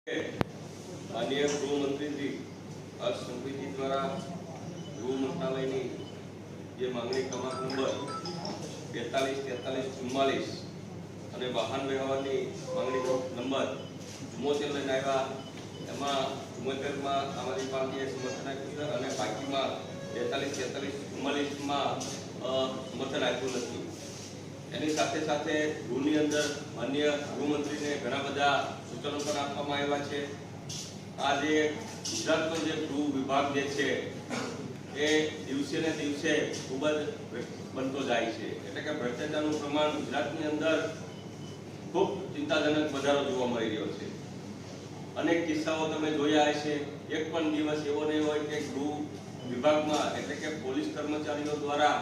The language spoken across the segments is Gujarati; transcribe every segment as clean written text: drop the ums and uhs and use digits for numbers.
माननीय गृहमंत्री श्री हर्ष संघवी द्वारा गृह मंत्रालय की જે માંગણી ક્રમાંક નંબર 42 43 44 અને વાહન વ્યવહારની માંગણી નંબર 74 લઈને આવ્યા એમાં 74 માં અમારી પાર્ટીએ સમર્થન આપ્યું અને બાકીમાં 42 43 44 માં સમર્થન આપ્યું નથી। એની સાથે સાથે ગૃહની અંદર માનનીય ગૃહમંત્રીને ઘણા બધા સૂચનો પણ આપવામાં આવ્યા છે। આ જે ગુજરાતનો જે ગૃહ વિભાગ જે છે એ દિવસે ને દિવસે ખૂબ જ બનતો જાય છે, એટલે કે ભ્રષ્ટાચારનું પ્રમાણ ગુજરાતની અંદર ખૂબ ચિંતાજનક વધારો જોવા મળી રહ્યો છે। અનેક કિસ્સાઓ તમે જોયા હશે, એક પણ દિવસ એવો નહીં હોય કે ગૃહ વિભાગમાં એટલે કે પોલીસ કર્મચારીઓ દ્વારા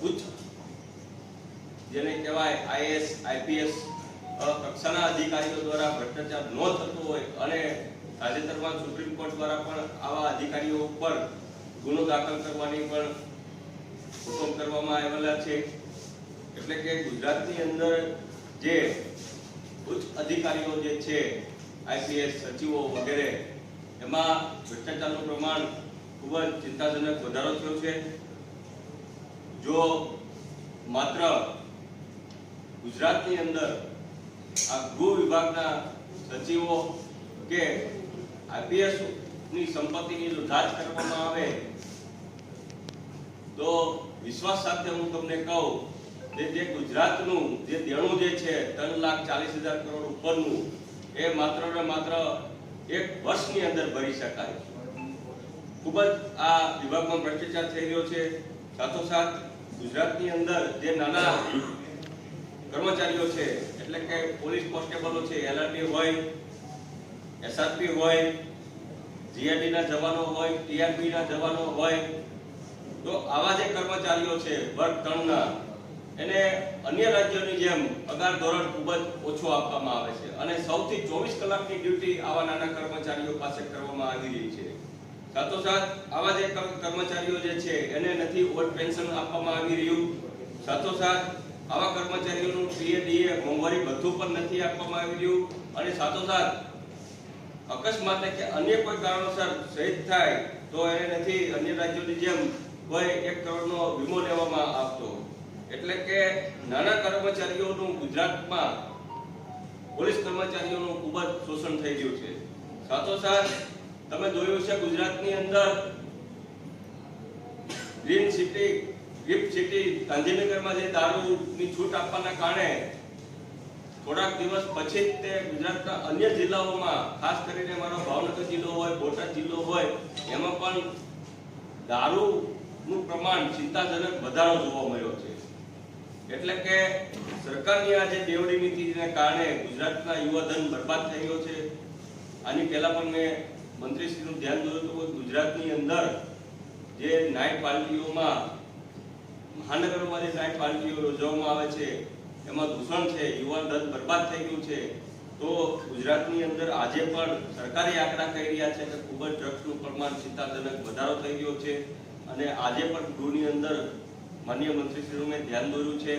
ઉચ્ચ જેને કહેવાય આઈએએસ આઈપીએસ કક્ષાના અધિકારીઓ દ્વારા ભ્રષ્ટાચાર ન થતો હોય અને તાજેતરમાં સુપ્રીમ કોર્ટ દ્વારા પણ આવા અધિકારીઓ ઉપર ગુનો દાખલ કરવાની પણ હુકમ કરવામાં આવેલા છે। એટલે કે ગુજરાતની અંદર જે ઉચ્ચ અધિકારીઓ જે છે આઈપીએસ સચિવો વગેરે એમાં ભ્રષ્ટાચારનું પ્રમાણ ખૂબ જ ચિંતાજનક વધારો થયો છે। જો માત્ર ગુજરાતની અંદર આ ગૃહ વિભાગના સચિવો કે આઈપીએસ ની સંપત્તિની જો જાંચ કરવામાં આવે તો વિશ્વાસ સાથે હું તમને કહું કે જે ગુજરાતનું જે દેણું જે છે 3,40,000 કરોડ ઉપરનું એ માત્ર ને માત્ર એક વર્ષની અંદર ભરી શકાય। ખૂબ જ આ વિભાગમાં ભ્રષ્ટાચાર થઈ રહ્યો છે। સાથોસાથ ગુજરાતની અંદર જે નાના કર્મચારીઓ છે એટલે કે પોલીસ કોન્સ્ટેબલો છે, એલઆરટી હોય, એસઆરપી હોય, જીઆરડી ના જવાનો હોય, ટીઆરપી ના જવાનો હોય, તો આવા જે કર્મચારીઓ છે વર્ગ 3 ના એને અન્ય રાજ્યોની જેમ પગાર ધોરણ ખૂબ જ ઓછો આપવામાં આવે છે અને સૌથી 24 કલાકની ડ્યુટી આવા નાના કર્મચારીઓ પાસે કરવામાં આવી રહી છે। સાથોસાથ આવા જે કર્મચારીઓ જે છે એને નથી ઓવર પેન્શન આપવામાં આવી રહ્યું। સાથોસાથ આવા કર્મચારીઓનું પીએડીએ મોંઘવારી ભથ્થું પણ નથી આપવામાં આવી રહ્યું અને સાથોસાથ અકસ્માત કે અન્ય કોઈ કારણોસર શહીદ થાય તો એને નથી અન્ય રાજ્યોની જેમ કોઈ 1 કરોડનો વીમો લેવામાં આવતો। એટલે કે નાના કર્મચારીઓનું ગુજરાતમાં પોલીસ કર્મચારીઓનું ખૂબ જ શોષણ થઈ રહ્યું છે। સાથોસાથ તમે જોયું છે ગુજરાતની અંદર ગ્રીન સિટી ગિફ્ટ સિટી ગાંધીનગરમાં જે દારૂની છૂટ આપવાના કારણે થોડાક દિવસ પછી તે ગુજરાતના અન્ય જિલ્લાઓમાં ખાસ કરીને મારો ભાવનગર જિલ્લો હોય, બોટાદ જિલ્લો હોય એમાં પણ દારૂનું પ્રમાણ ચિંતાજનક વધારો જોવા મળ્યો છે। એટલે કે સરકારની આ જે બેવડી નીતિને કારણે ગુજરાતના યુવાધન બરબાદ થઈ ગયો છે। આની પહેલા પણ મેં મંત્રીશ્રીનું ધ્યાન દોર્યું હતું કે ગુજરાતની અંદર જે નાઇટ પાર્ટીઓમાં મહાનગરોમાં જે નાઇટ પાર્ટીઓ યોજવામાં આવે છે એમાં દૂષણ છે, યુવાન ધન બરબાદ થઈ ગયું છે। તો ગુજરાતની અંદર આજે પણ સરકારી આંકડા કહી રહ્યા છે કે ખૂબ જ ડ્રગ્સનું પ્રમાણ ચિંતાજનક વધારો થઈ ગયો છે અને આજે પણ ગૃહની અંદર માનનીય મંત્રીશ્રીનું મેં ધ્યાન દોર્યું છે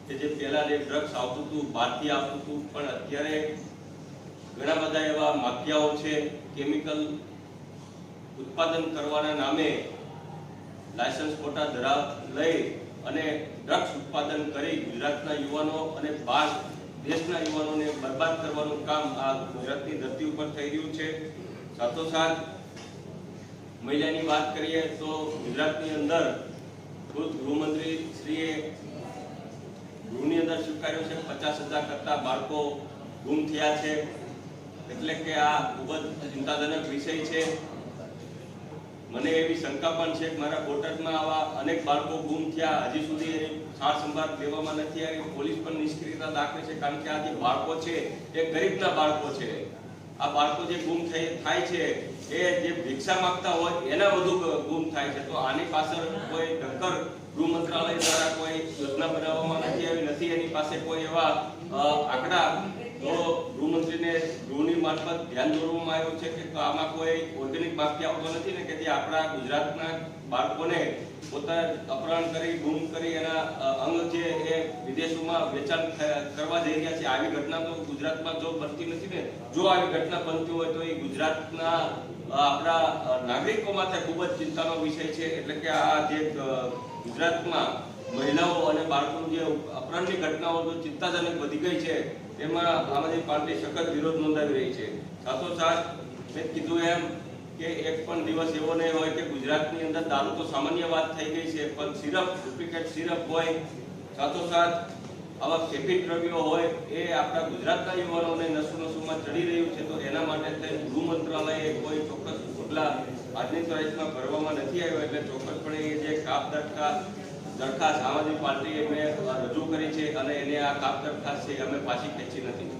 કે જે પહેલા જે ડ્રગ્સ આવતું હતું બહારથી આવતું હતું પણ અત્યારે ઘણા બધા એવા માફિયાઓ છે કેમિકલ ઉત્પાદન કરવાના નામે લાયસન્સ કોટા લઈ અને ડ્રગ્સ ઉત્પાદન કરી ગુજરાતના યુવાનો અને બહાર દેશના યુવાનોને બરબાદ કરવાનું કામ આ ગુજરાતની ધરતી ઉપર થઈ રહ્યું છે। સાથોસાથ મહિલાની વાત કરીએ તો ગુજરાતની અંદર ખુદ ગૃહમંત્રી શ્રીએ ગૃહની અંદર સ્વીકાર્યું છે 50,000 કરતા બાળકો ગુમ થયા છે। એટલે કે આ ખૂબ જ ચિંતાજનક વિષય છે। મને એવી શંકા પણ છે કે મારા બોટાદમાં આવા અનેક બાળકો ગુમ થયા, હજી સુધી એની સાર સંભાળ લેવામાં નથી આવી। પોલીસ પણ નિષ્ક્રિયતા દાખવે છે કારણ કે આ જે બાળકો છે એ ગરીબના બાળકો છે। આ બાળકો જે ગુમ થાય છે એ જે ભિક્ષા માંગતા હોય એના વધુ ગુમ થાય છે। તો આની પાછળ કોઈ નક્કર ગૃહ મંત્રાલય દ્વારા કોઈ યોજના બનાવવામાં નથી આવી, નથી એની પાસે કોઈ એવા આંકડા તો ગૃહમંત્રીને ગૃહની મારફત ધ્યાન દોરવામાં આવ્યું છે કે આમાં કોઈ ઓર્ગેનિક માફિયા આવતો નથી ને કે જે આપણા ગુજરાતના બાળકોને પોતાના અપહરણ કરી ગુમ કરી એના અંગ છે એ વિદેશોમાં વેચાણ કરવા જઈ રહ્યા છે. આવી ઘટના તો ગુજરાતમાં જો બનતી નથી ને. જો આવી ઘટના બનતી હોય તો એ ગુજરાતના આપણા નાગરિકો માટે ખૂબ જ ચિંતાનો વિષય છે. એટલે કે આ જે ગુજરાતમાં મહિલાઓ અને બાળકોનું જે અપહરણની ઘટનાઓ તો ચિંતાજનક વધી ગઈ છે, એમાં આમ આદમી પાર્ટી સખત વિરોધ નોંધાવી રહી છે. સાથોસાથ મેં કીધું એમ કે એક પણ દિવસ એવો નહીં હોય કે ગુજરાતની અંદર દારૂ તો સામાન્ય વાત થઈ ગઈ છે, પણ સિરપ, ડુપ્લિકેટ સિરપ હોય, સાથોસાથ આવા કેફી દ્રવ્યો હોય, એ આપણા ગુજરાતના યુવાનોને નસોમાં ચડી રહ્યું છે. તો એના માટે ગૃહ મંત્રાલયે કોઈ ચોક્કસ પગલાં આજની તારીખમાં ભરવામાં નથી આવ્યો. એટલે ચોક્કસપણે એ જે કાપ દરખાસ્ત આમ આદમી પાર્ટીએ રજૂ કરી છે અને એને આ કાપ દરખાસ્ત છે અમે પાછી ખેંચી નથી.